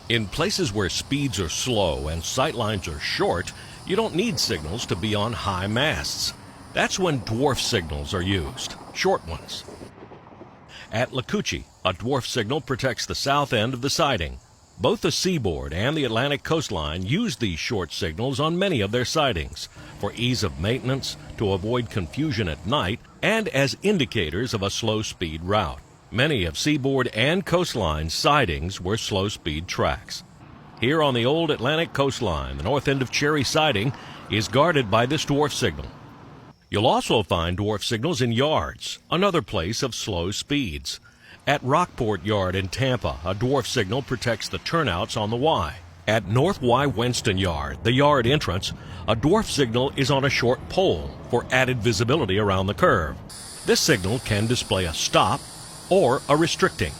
In places where speeds are slow and sightlines are short, you don't need signals to be on high masts. That's when dwarf signals are used, short ones. At Lakuchi, a dwarf signal protects the south end of the siding. Both the seaboard and the Atlantic coastline use these short signals on many of their sidings for ease of maintenance, to avoid confusion at night, and as indicators of a slow-speed route. Many of seaboard and coastline sidings were slow-speed tracks. Here on the old Atlantic coastline, the north end of Cherry Siding is guarded by this dwarf signal. You'll also find dwarf signals in yards, another place of slow speeds. At Rockport Yard in Tampa, a dwarf signal protects the turnouts on the Y. At North Y Winston Yard, the yard entrance, a dwarf signal is on a short pole for added visibility around the curve. This signal can display a stop or a restricting.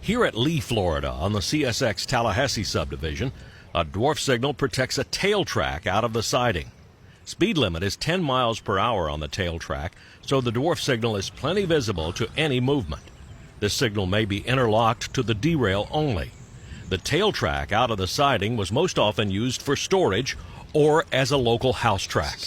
Here at Lee, Florida, on the CSX Tallahassee subdivision, a dwarf signal protects a tail track out of the siding. Speed limit is 10 miles per hour on the tail track, so the dwarf signal is plenty visible to any movement. This signal may be interlocked to the derail only. The tail track out of the siding was most often used for storage or as a local house track.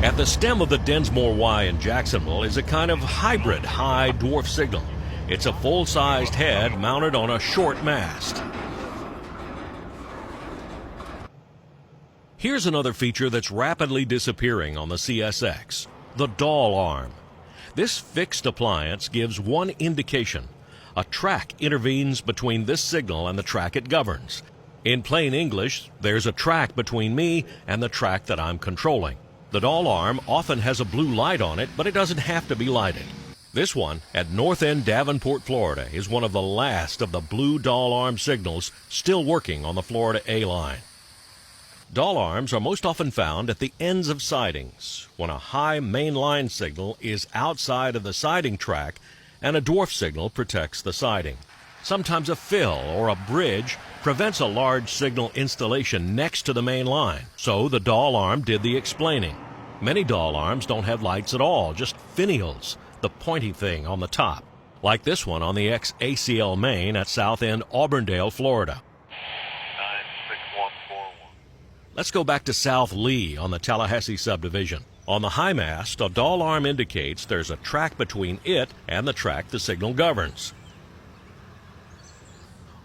At the stem of the Densmore Y in Jacksonville is a kind of hybrid high dwarf signal. It's a full-sized head mounted on a short mast. Here's another feature that's rapidly disappearing on the CSX, the Dahl arm. This fixed appliance gives one indication. A track intervenes between this signal and the track it governs. In plain English, there's a track between me and the track that I'm controlling. The Dahl arm often has a blue light on it, but it doesn't have to be lighted. This one at North End Davenport, Florida, is one of the last of the blue Dahl arm signals still working on the Florida A line. Dahl arms are most often found at the ends of sidings, when a high main line signal is outside of the siding track and a dwarf signal protects the siding. Sometimes a fill or a bridge prevents a large signal installation next to the main line, so the Dahl arm did the explaining. Many Dahl arms don't have lights at all, just finials, the pointy thing on the top, like this one on the ex-ACL main at South End Auburndale, Florida. 96141. Let's go back to South Lee on the Tallahassee subdivision. On the high mast, a Dahl arm indicates there's a track between it and the track the signal governs.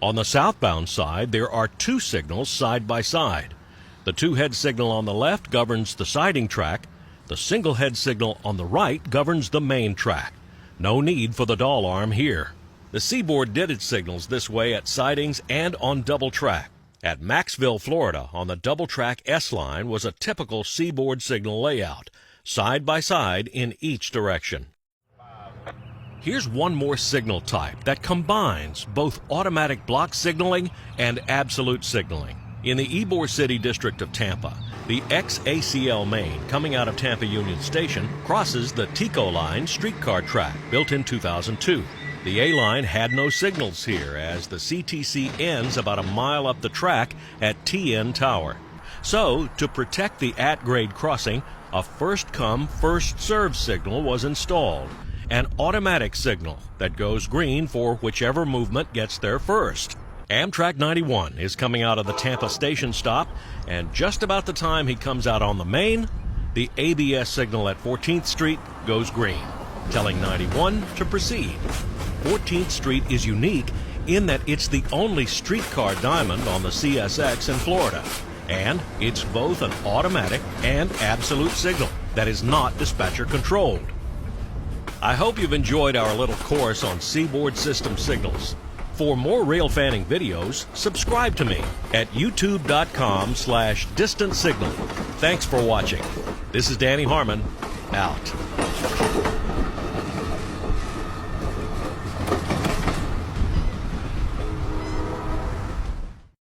On the southbound side, there are two signals side by side. The two-head signal on the left governs the siding track. The single-head signal on the right governs the main track. No need for the Dahl arm here. The seaboard did its signals this way at sidings and on double track. At Maxville, Florida, on the double track S line was a typical seaboard signal layout, side by side in each direction. Here's one more signal type that combines both automatic block signaling and absolute signaling. In the Ybor City district of Tampa, the ex-ACL main coming out of Tampa Union Station crosses the Tico Line streetcar track built in 2002. The A line had no signals here as the CTC ends about a mile up the track at TN Tower. So, to protect the at-grade crossing, a first-come, first-served signal was installed. An automatic signal that goes green for whichever movement gets there first. Amtrak 91 is coming out of the Tampa station stop, and just about the time he comes out on the main, the ABS signal at 14th Street goes green, telling 91 to proceed. 14th Street is unique in that it's the only Streetcar Diamond on the CSX in Florida, and it's both an automatic and absolute signal that is not dispatcher controlled. I hope you've enjoyed our little course on seaboard system signals. For more rail fanning videos, subscribe to me at youtube.com/distant signal. Thanks for watching. This is Danny Harmon, out.